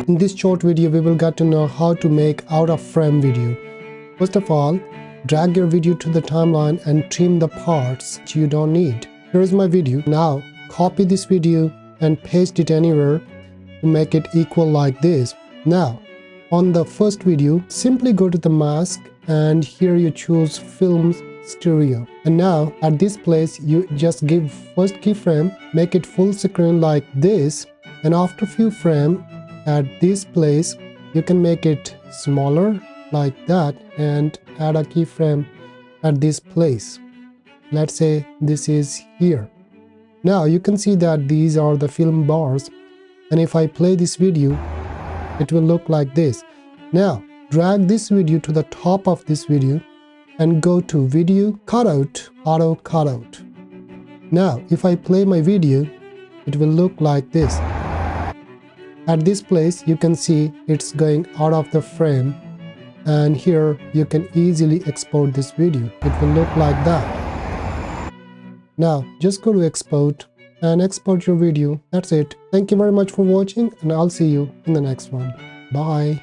In this short video, we will get to know how to make out-of-frame video. First of all, drag your video to the timeline and trim the parts you don't need. Here is my video. Now, copy this video and paste it anywhere to make it equal like this. Now, on the first video, simply go to the mask and here you choose film stereo. And now at this place, you just give first keyframe, make it full screen like this, and after few frames at this place, you can make it smaller like that and add a keyframe at this place. Let's say this is here. Now you can see that these are the film bars, and if I play this video, it will look like this. Now drag this video to the top of this video and go to video, cutout, auto cutout. Now if I play my video, it will look like this. At this place you can see it's going out of the frame, and here you can easily export this video. It will look like that. Now just go to export and export your video. That's it. Thank you very much for watching, and I'll see you in the next one. Bye.